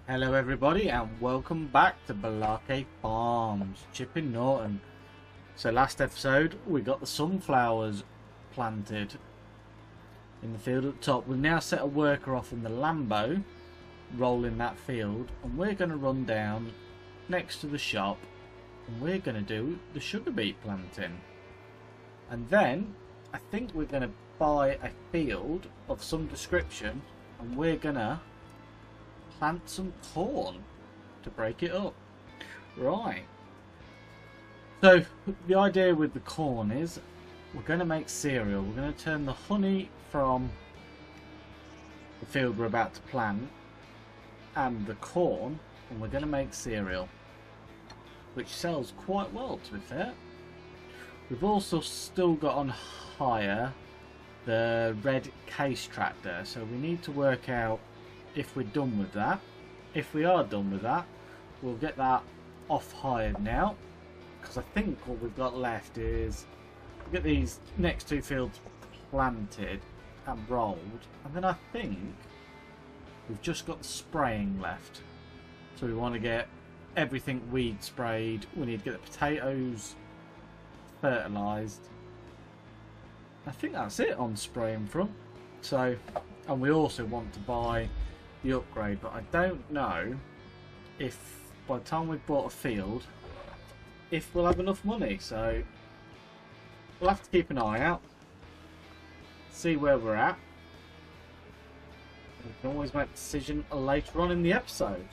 Hello everybody and welcome back to Balake Farms, Chip in Norton. So last episode we got the sunflowers planted in the field at the top. We've now set a worker off in the Lambo rolling that field, and we're going to run down next to the shop and we're going to do the sugar beet planting. And then I think we're going to buy a field of some description and we're going to plant some corn to break it up. Right. So the idea with the corn is we're going to make cereal. We're going to turn the honey from the field we're about to plant and the corn, and we're going to make cereal, which sells quite well, to be fair. We've also still got on hire the red case tractor, so we need to work out if we're done with that. If we are done with that, we'll get that off hired now, because I think what we've got left is we'll get these next two fields planted and rolled, and then I think we've just got the spraying left. So we want to get everything weed sprayed. We need to get the potatoes fertilised. I think that's it on spraying front. So, and we also want to buy the upgrade, but I don't know if by the time we've bought a field if we'll have enough money, so we'll have to keep an eye out, see where we're at. We can always make a decision later on in the episode.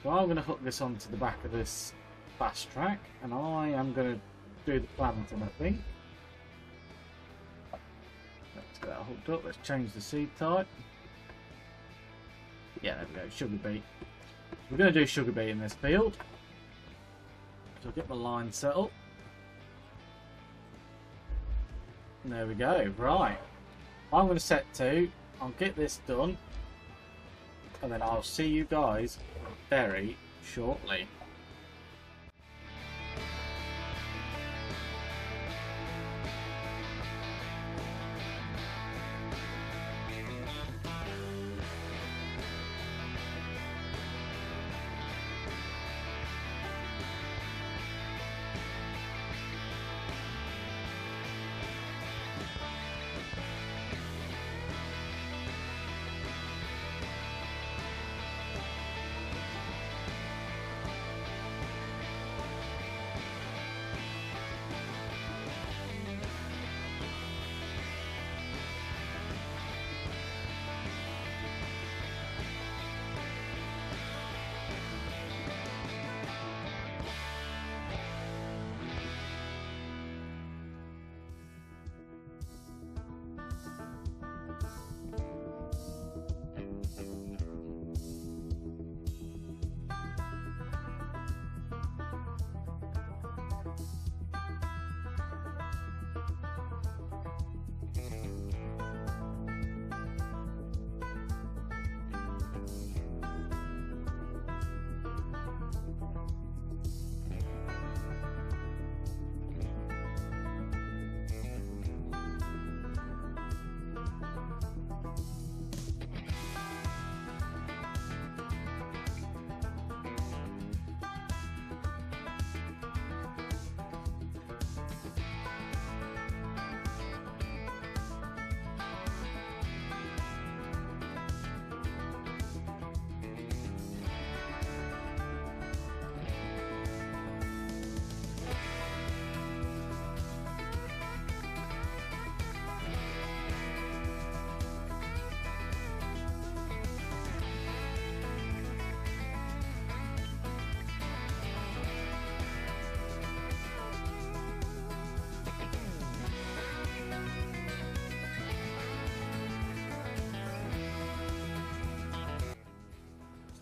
So I'm going to hook this onto the back of this fast track and I am going to do the planting, I think. Let's get that hooked up. Let's change the seed type. Yeah, there we go, sugar beet. We're going to do sugar beet in this field. So I'll get my line set up. And there we go, right. I'm going to set to, I'll get this done, and then I'll see you guys very shortly.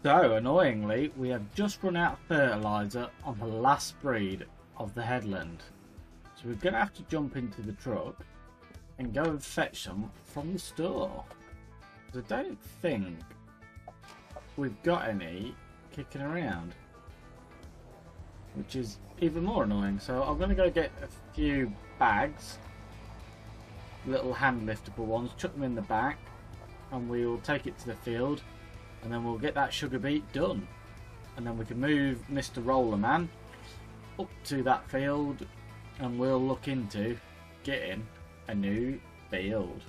So, annoyingly, we have just run out of fertiliser on the last breed of the headland. So we're going to have to jump into the truck and go and fetch some from the store. I don't think we've got any kicking around, which is even more annoying. So I'm going to go get a few bags, little hand liftable ones, chuck them in the back, and we'll take it to the field and then we'll get that sugar beet done, and then we can move Mr. Rollerman up to that field, and we'll look into getting a new field.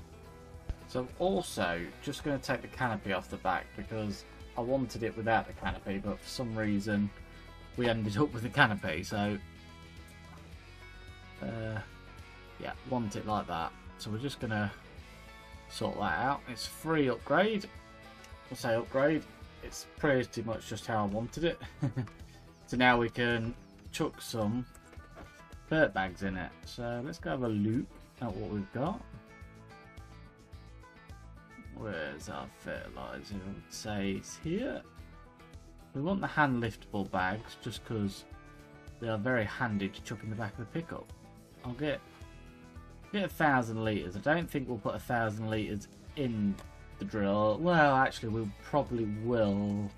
So I'm also just going to take the canopy off the back because I wanted it without the canopy, but for some reason we ended up with the canopy, so yeah, want it like that. So we're just going to sort that out. It's free upgrade. I say upgrade, it's pretty much just how I wanted it. So now we can chuck some dirt bags in it. So let's go have a look at what we've got. Where's our fertilizer? I would say it's here. We want the hand liftable bags just because they are very handy to chuck in the back of the pickup. I'll get 1,000 litres. I don't think we'll put 1,000 litres in the drill. Well, actually we probably will,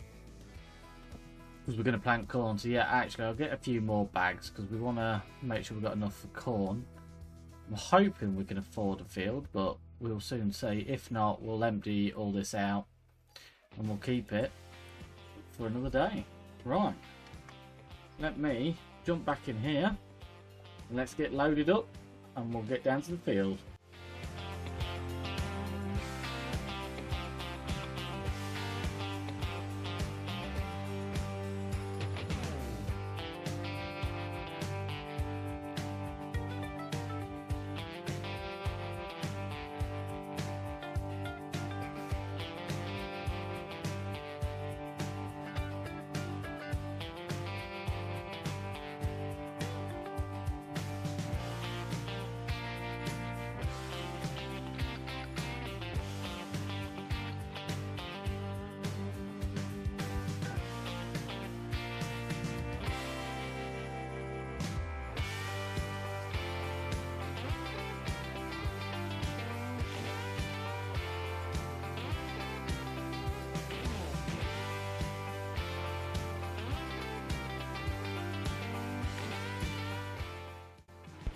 because we're going to plant corn. So yeah, actually I'll get a few more bags because we want to make sure we've got enough for corn. I'm hoping we can afford a field, but we'll soon see. If not, we'll empty all this out and we'll keep it for another day. Right, let me jump back in here and let's get loaded up and we'll get down to the field.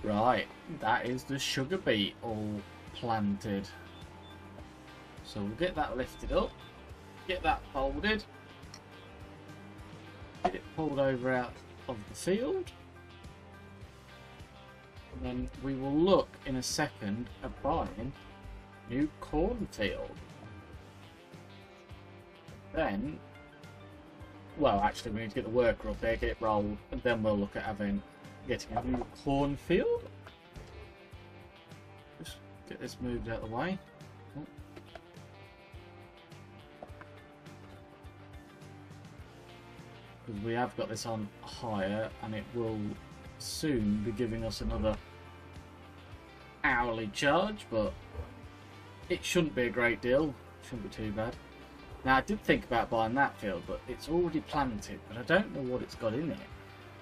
Right, that is the sugar beet all planted. So we'll get that lifted up, get that folded, get it pulled over out of the field, and then we will look in a second at buying a new cornfield. Then, well, actually we need to get the worker up there, get it rolled, and then we'll look at getting a new cornfield. Just get this moved out of the way. Oh. Because we have got this on hire and it will soon be giving us another hourly charge, but it shouldn't be a great deal, shouldn't be too bad. Now I did think about buying that field, but it's already planted, but I don't know what it's got in it.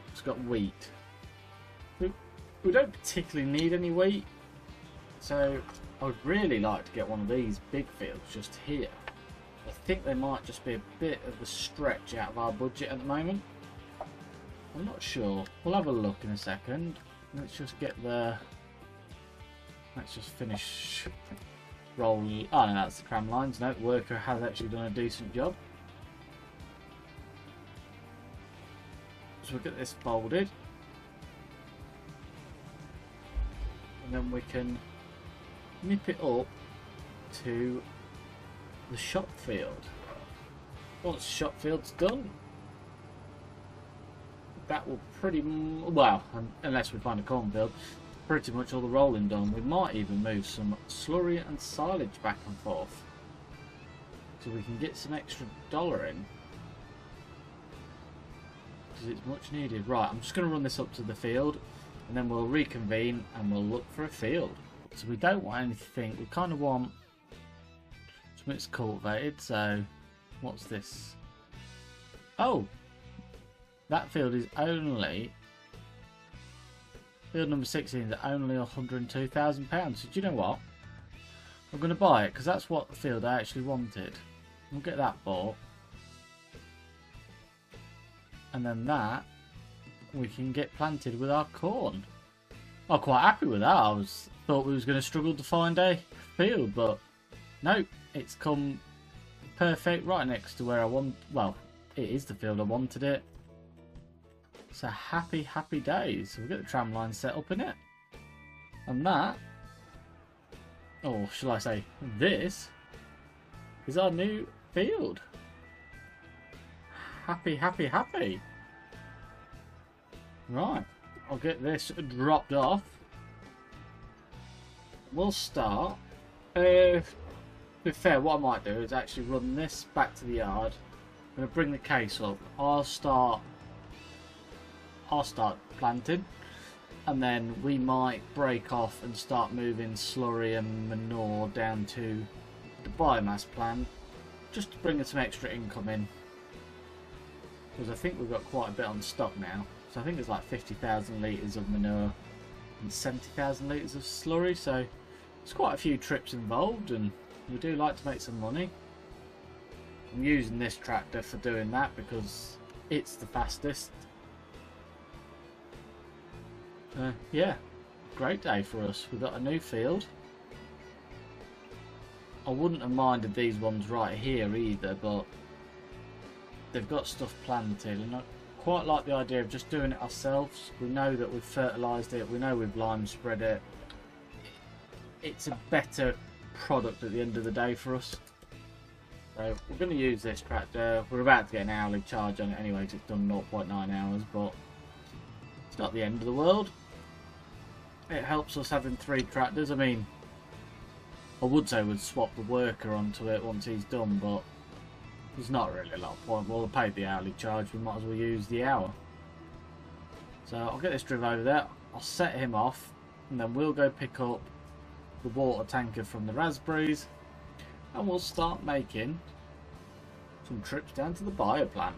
It's got wheat. We don't particularly need any wheat, so I would really like to get one of these big fields just here. I think they might just be a bit of a stretch out of our budget at the moment. I'm not sure. We'll have a look in a second. Let's just get the... Let's just finish rolling. Oh no, that's the tram lines. No, the worker has actually done a decent job. So we'll get this folded. And then we can nip it up to the shop field. Once the shop field's done, that will pretty well, unless we find a cornfield, pretty much all the rolling done. We might even move some slurry and silage back and forth so we can get some extra dollar in, because it's much needed. Right, I'm just going to run this up to the field and then we'll reconvene and we'll look for a field. So we don't want anything, we kind of want something that's cultivated. So what's this? Oh, that field is only, field number 16 is only £102,000. So do you know what, I'm going to buy it because that's what the field I actually wanted. We'll get that bought, and then that we can get planted with our corn. I'm quite happy with that. I thought we was going to struggle to find a field, but nope, it's come perfect, right next to where I want. Well, it is the field I wanted it. So happy days. So we've got the tram line set up in it, and that, or shall I say, this is our new field. Happy. Right, I'll get this dropped off. We'll start. To be fair, what I might do is actually run this back to the yard. I'm going to bring the case up. I'll start planting, and then we might break off and start moving slurry and manure down to the biomass plant, just to bring us some extra income in. Because I think we've got quite a bit on stock now. So I think it's like 50,000 litres of manure and 70,000 litres of slurry. So there's quite a few trips involved, and we do like to make some money. I'm using this tractor for doing that because it's the fastest. Yeah, great day for us. We've got a new field. I wouldn't have minded these ones right here either, but they've got stuff planted, and I quite like the idea of just doing it ourselves. We know that we've fertilised it, we know we've lime spread it. It's a better product at the end of the day for us. So we're going to use this tractor. We're about to get an hourly charge on it anyway, because it's done 0.9 hours, but it's not the end of the world. It helps us having 3 tractors. I mean, I would say we'd swap the worker onto it once he's done, but there's not really a lot of point. We'll pay the hourly charge, we might as well use the hour. So I'll get this driven over there, I'll set him off, and then we'll go pick up the water tanker from the raspberries, and we'll start making some trips down to the bio plant.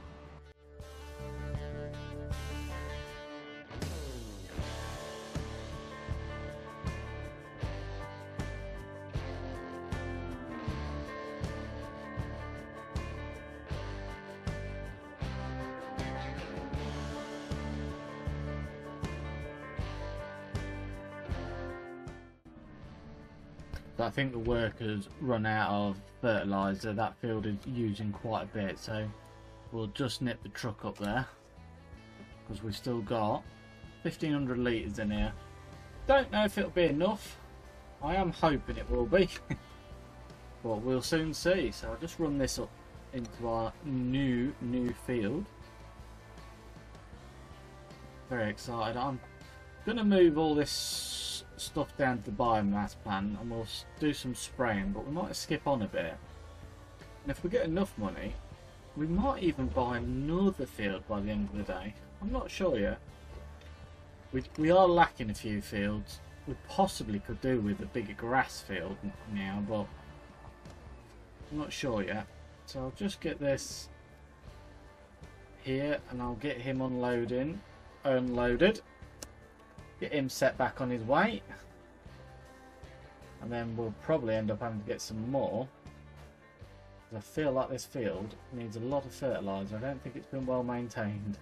I think the workers run out of fertiliser. That field is using quite a bit, so we'll just nip the truck up there because we've still got 1,500 litres in here. Don't know if it'll be enough. I am hoping it will be, but we'll soon see. So I'll just run this up into our new field. Very excited. I'm going to move all this stuff down to the biomass plant, and we'll do some spraying, but we might skip on a bit, and if we get enough money we might even buy another field by the end of the day. I'm not sure yet. We are lacking a few fields. We possibly could do with a bigger grass field now, but I'm not sure yet. So I'll just get this here, and I'll get him unloaded, get him set back on his weight, and then we'll probably end up having to get some more, because I feel like this field needs a lot of fertiliser. I don't think it's been well maintained.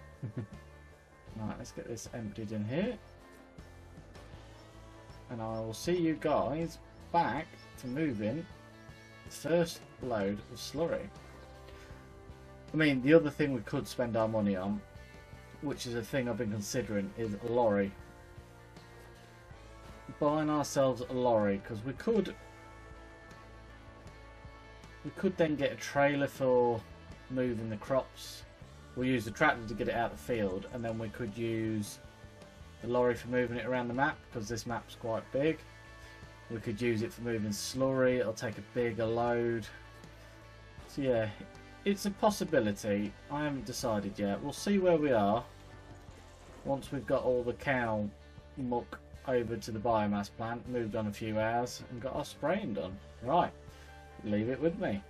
Right, let's get this emptied in here, and I will see you guys back to moving the first load of slurry. I mean, the other thing we could spend our money on, which is a thing I've been considering, is a lorry. Buying ourselves a lorry, because we could then get a trailer for moving the crops. We'll use the tractor to get it out of the field, and then we could use the lorry for moving it around the map, because this map's quite big. We could use it for moving slurry. It'll take a bigger load. So yeah, it's a possibility. I haven't decided yet. We'll see where we are once we've got all the cow muck over to the biomass plant, moved on a few hours, and got our spraying done. Right, leave it with me.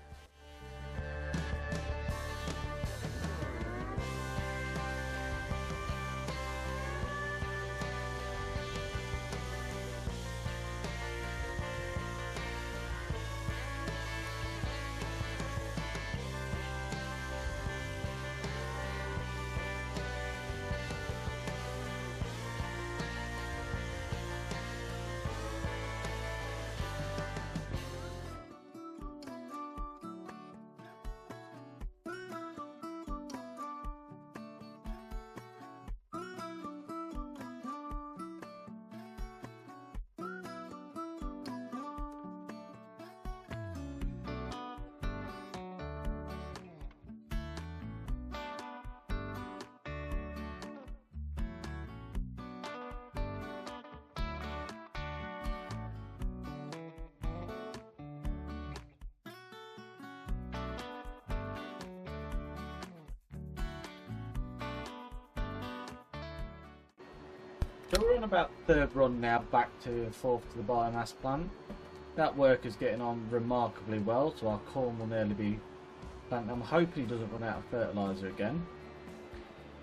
So we're on about third run now, back to fourth to the biomass plant. That work is getting on remarkably well, so our corn will nearly be planted. I'm hoping he doesn't run out of fertiliser again.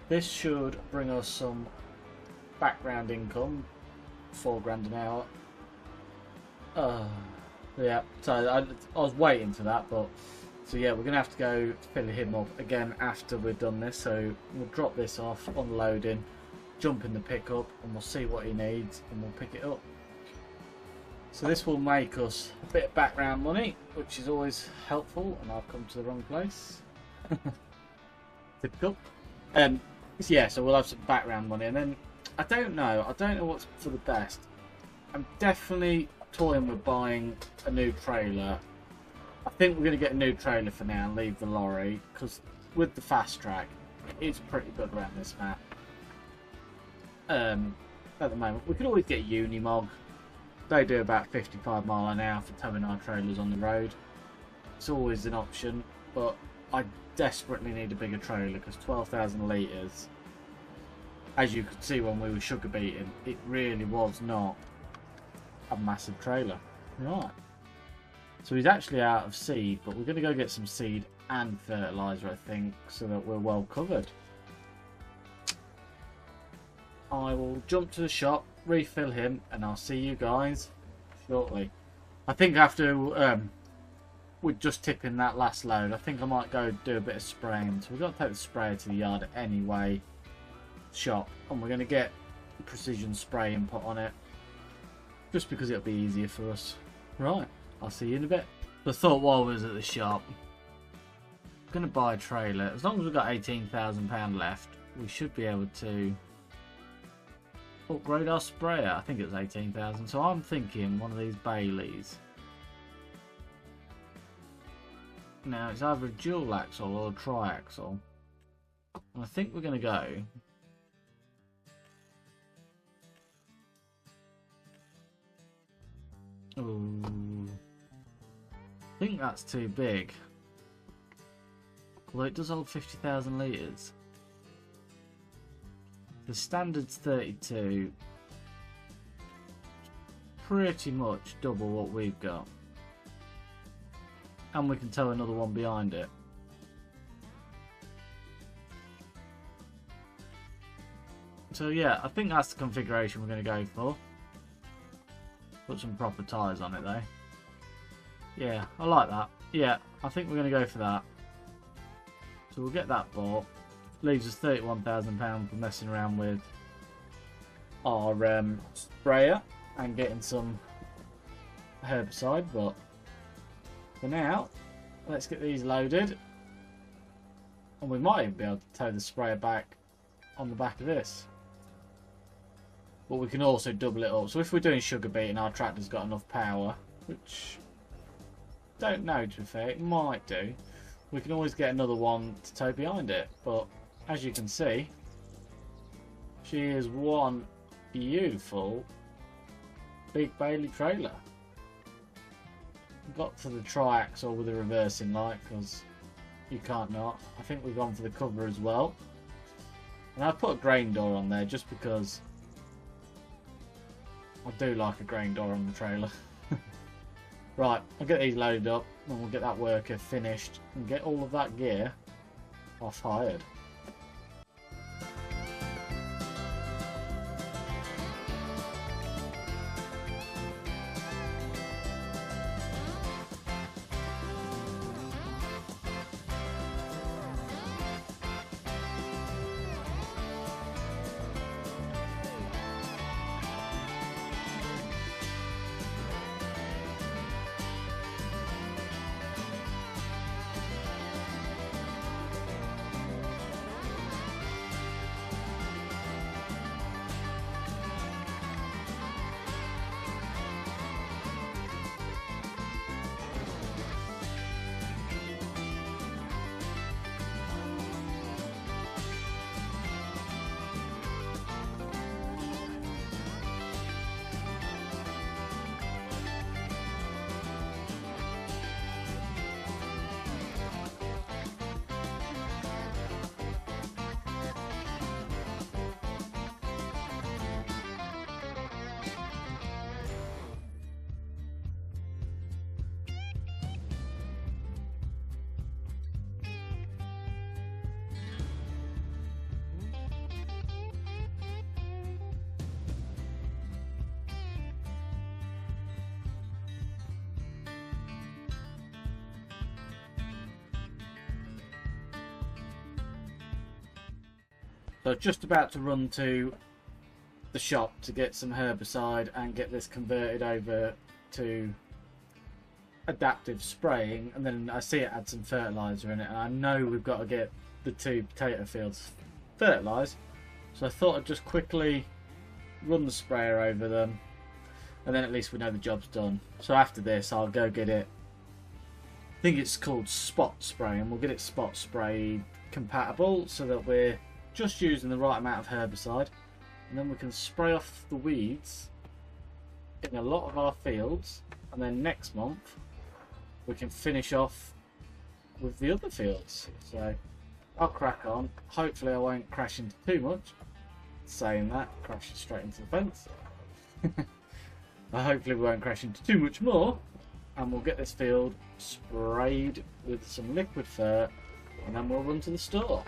This should bring us some background income, £4 an hour. Yeah, so I was waiting for that, but so yeah, we're gonna have to go fill him up again after we've done this. So we'll drop this off, unloading, jump in the pickup, and we'll see what he needs, and we'll pick it up. So this will make us a bit of background money, which is always helpful. And I've come to the wrong place. Typical. Yeah, so we'll have some background money, and then I don't know what's for the best. I'm definitely toying with buying a new trailer. I think we're going to get a new trailer for now and leave the lorry, because with the fast track, it's pretty good around this map. At the moment, we could always get a Unimog. They do about 55 miles an hour for towing our trailers on the road. It's always an option, but I desperately need a bigger trailer because 12,000 litres, as you could see when we were sugar beeting, it really was not a massive trailer. Right. So he's actually out of seed, but we're going to go get some seed and fertiliser, I think, so that we're well covered. I will jump to the shop, refill him, and I'll see you guys shortly. I think after we're just tipping that last load, I think I might go do a bit of spraying. So we've got to take the sprayer to the yard anyway, shop, and we're going to get precision spray input on it, just because it'll be easier for us. Right, I'll see you in a bit. I thought while we was at the shop, I'm going to buy a trailer. As long as we've got £18,000 left, we should be able to upgrade our sprayer. I think it was 18,000. So I'm thinking one of these Baileys. Now it's either a dual axle or a triaxle. And I think we're going to go ooh, I think that's too big. Although it does hold 50,000 litres. The standard's 32. Pretty much double what we've got. And we can tow another one behind it. So yeah, I think that's the configuration we're going to go for. Put some proper tyres on it though. Yeah, I like that. Yeah, I think we're going to go for that. So we'll get that bought. Leaves us £31,000 for messing around with our sprayer and getting some herbicide. But for now, let's get these loaded. And we might even be able to tow the sprayer back on the back of this. But we can also double it up. So if we're doing sugar beet and our tractor's got enough power, which don't know to be fair, it might do, we can always get another one to tow behind it. But as you can see, she is one beautiful big Bailey trailer. Got for the triaxle with the reversing light because you can't not. I think we've gone for the cover as well. And I put a grain door on there just because I do like a grain door on the trailer. Right, I'll get these loaded up and we'll get that worker finished and get all of that gear off hired. So just about to run to the shop to get some herbicide and get this converted over to adaptive spraying, and then I see it had some fertilizer in it, and I know we've got to get the 2 potato fields fertilized. So I thought I'd just quickly run the sprayer over them, and then at least we know the job's done. So after this I'll go get it, I think it's called spot spray, and we'll get it spot spray compatible so that we're just using the right amount of herbicide, and then we can spray off the weeds in a lot of our fields, and then next month we can finish off with the other fields. So I'll crack on. Hopefully I won't crash into too much. Saying that, crashing straight into the fence. Hopefully we won't crash into too much more, and we'll get this field sprayed with some liquid fert, and then we'll run to the store.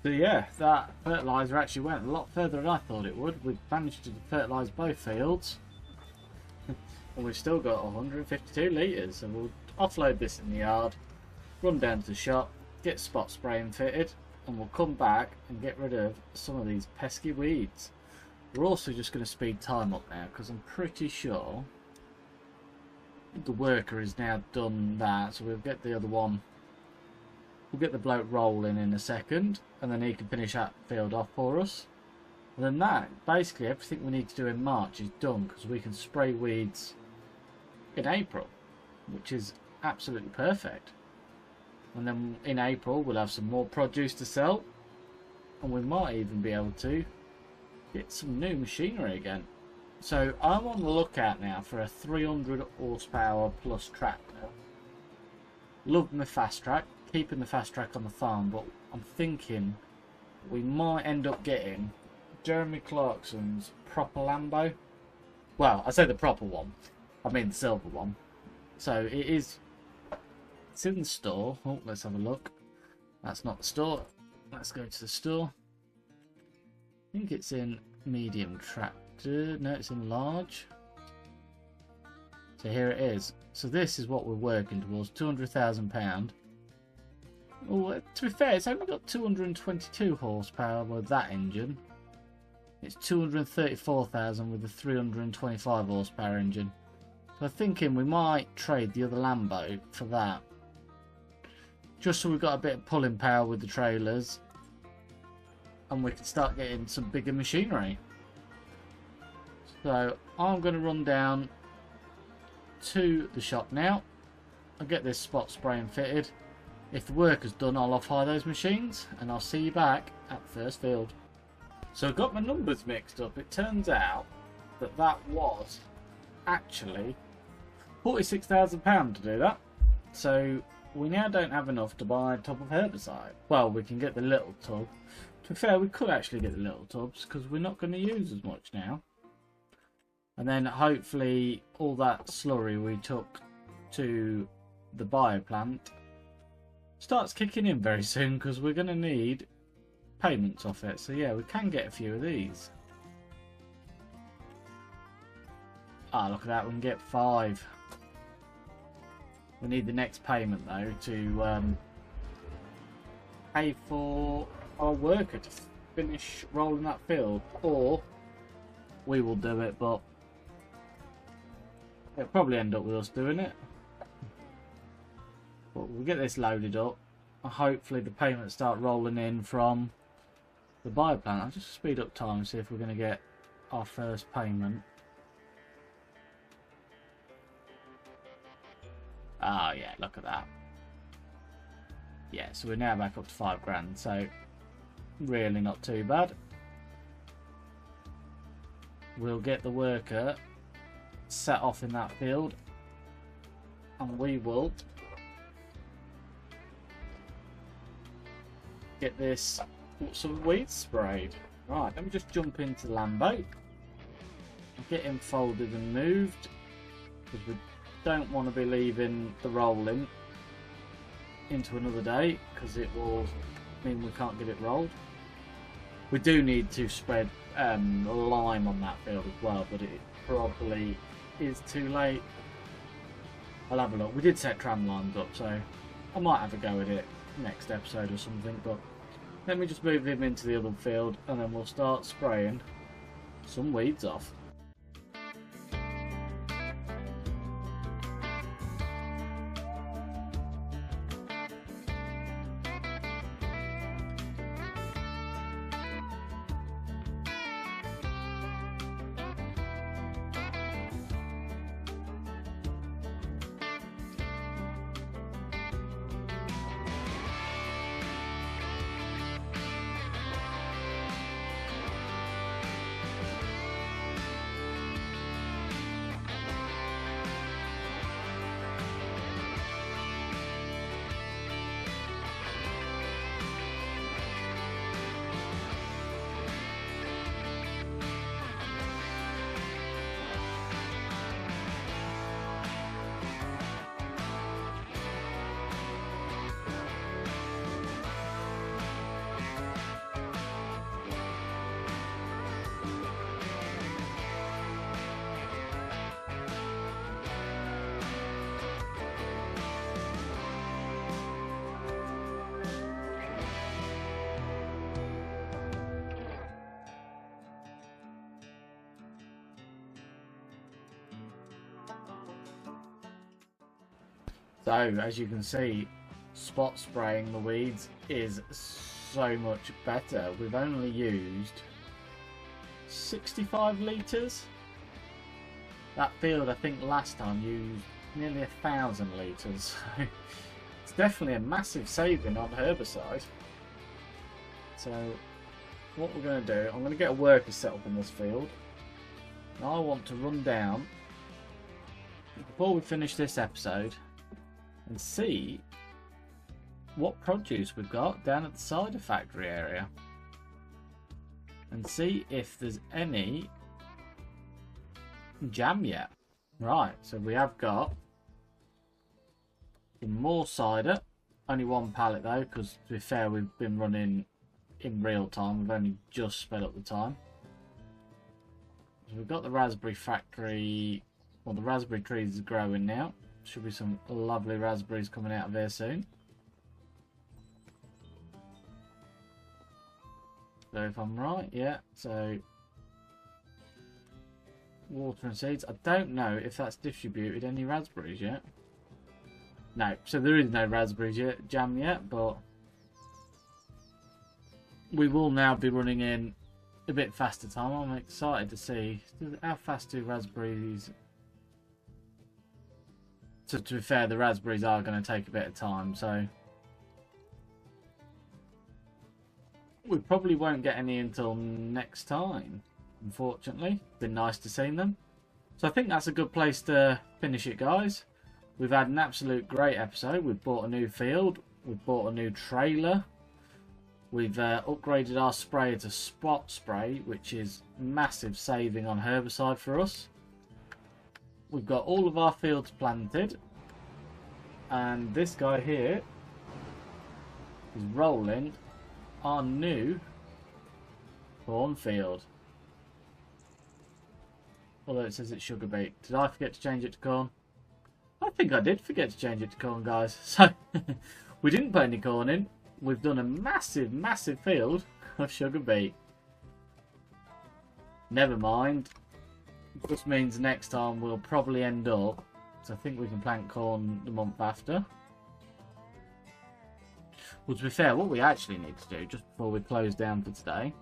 So yeah, that fertiliser actually went a lot further than I thought it would. We've managed to fertilise both fields, and we've still got 152 litres. So we'll offload this in the yard, run down to the shop, get spot spraying fitted, and we'll come back and get rid of some of these pesky weeds. We're also just going to speed time up now, because I'm pretty sure the worker has now done that. So we'll get the other one. We'll get the bloke rolling in a second, and then he can finish that field off for us. And then that, basically everything we need to do in March is done, because we can spray weeds in April, which is absolutely perfect. And then in April we'll have some more produce to sell, and we might even be able to get some new machinery again. So I'm on the lookout now for a 300 horsepower plus tractor. Love my fast track. Keeping the fast track on the farm, but I'm thinking we might end up getting Jeremy Clarkson's proper Lambo. Well, I say the proper one, I mean the silver one. So it's in the store. Oh, let's have a look. That's not the store. Let's go to the store. I think it's in medium tractor. No, it's in large. So here it is. So this is what we're working towards, £200,000. Well, to be fair, it's only got 222 horsepower with that engine. It's 234,000 with the 325 horsepower engine. So I'm thinking we might trade the other Lambo for that. Just so we've got a bit of pulling power with the trailers, and we can start getting some bigger machinery. So I'm going to run down to the shop now. I'll get this spot spraying fitted. If the work is done, I'll off-hire those machines, and I'll see you back at the first field. So I got my numbers mixed up. It turns out that that was actually £46,000 to do that. So we now don't have enough to buy a tub of herbicide. Well, we can get the little tub. To be fair, we could actually get the little tubs, because we're not going to use as much now. And then hopefully all that slurry we took to the bio plant starts kicking in very soon, because we're going to need payments off it. So yeah, we can get a few of these. Ah, look at that, we can get 5. We need the next payment though to pay for our worker to finish rolling that field, or we will do it, but it'll probably end up with us doing it. But we'll get this loaded up, and hopefully the payments start rolling in from the bioplant. I'll just speed up time and see if we're going to get our first payment. Ah, yeah, look at that. Yeah, so we're now back up to 5 grand, so really not too bad. We'll get the worker set off in that field, and we will get this some weeds sprayed. Right, let me just jump into the Lambo, get him folded and moved, because we don't want to be leaving the rolling into another day, because it will mean we can't get it rolled. We do need to spread lime on that field as well, but it probably is too late. I'll have a look. We did set tram lines up, so I might have a go at it next episode or something, but let me just move him into the other field and then we'll start spraying some weeds off. So, as you can see, spot spraying the weeds is so much better. We've only used 65 litres. That field, I think, last time used nearly 1,000 litres. So, it's definitely a massive saving on herbicide. So, what we're going to do, I'm going to get a worker set up in this field. And I want to run down, before we finish this episode, and see what produce we've got down at the cider factory area, and see if there's any jam yet. Right, so we have got some more cider, only one pallet though, because to be fair we've been running in real time, we've only just sped up the time. So we've got the raspberry factory, well, the raspberry trees is growing now. Should be some lovely raspberries coming out of here soon. So if I'm right, yeah, so water and seeds. I don't know if that's distributed any raspberries yet. No, so there is no raspberries yet, jam yet, but we will now be running in a bit faster time. I'm excited to see how fast do raspberries. So to be fair, the raspberries are going to take a bit of time, so we probably won't get any until next time, unfortunately. Been nice to see them. So I think that's a good place to finish it, guys. We've had an absolute great episode. We've bought a new field, we've bought a new trailer, we've upgraded our sprayer to spot spray, which is massive saving on herbicide for us. We've got all of our fields planted, and this guy here is rolling our new cornfield. Although it says it's sugar beet. Did I forget to change it to corn? I think I did forget to change it to corn, guys. So we didn't put any corn in. we've done a massive field of sugar beet. Never mind. This means next time we'll probably end up, so I think we can plant corn the month after. Well, to be fair, what we actually need to do, just before we close down for today,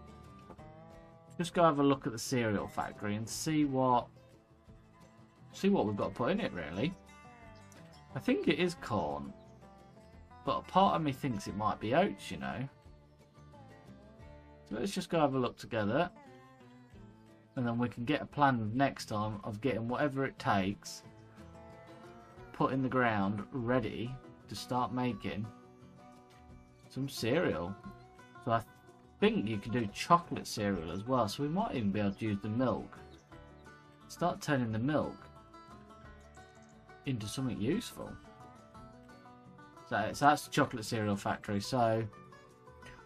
just go have a look at the cereal factory and see what we've got to put in it, really. I think it is corn, but a part of me thinks it might be oats, you know. So let's just go have a look together, and then we can get a plan next time of getting whatever it takes put in the ground ready to start making some cereal. So I think you can do chocolate cereal as well, so we might even be able to use the milk, start turning the milk into something useful. So that's the chocolate cereal factory. So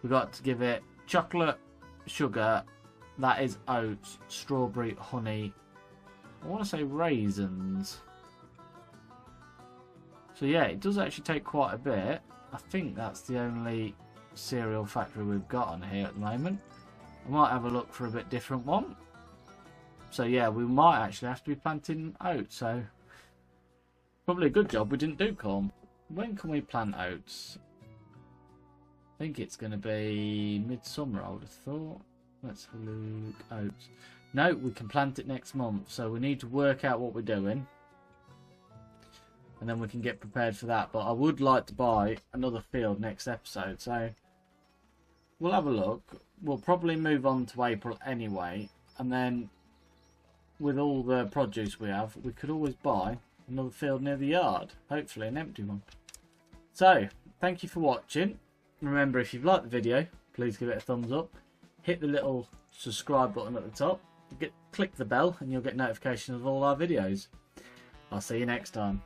we've got to give it chocolate, sugar, that is oats, strawberry, honey, I want to say raisins. So yeah, it does actually take quite a bit. I think that's the only cereal factory we've got on here at the moment. I might have a look for a bit different one. So yeah, we might actually have to be planting oats. So probably a good job we didn't do corn. When can we plant oats? I think it's going to be midsummer, I would have thought. Let's have a look. Oats. No, we can plant it next month. So we need to work out what we're doing, and then we can get prepared for that. But I would like to buy another field next episode. So we'll have a look. We'll probably move on to April anyway. And then with all the produce we have, we could always buy another field near the yard. Hopefully an empty one. So, thank you for watching. Remember, if you've liked the video, please give it a thumbs up. Hit the little subscribe button at the top. Click the bell and you'll get notifications of all our videos. I'll see you next time.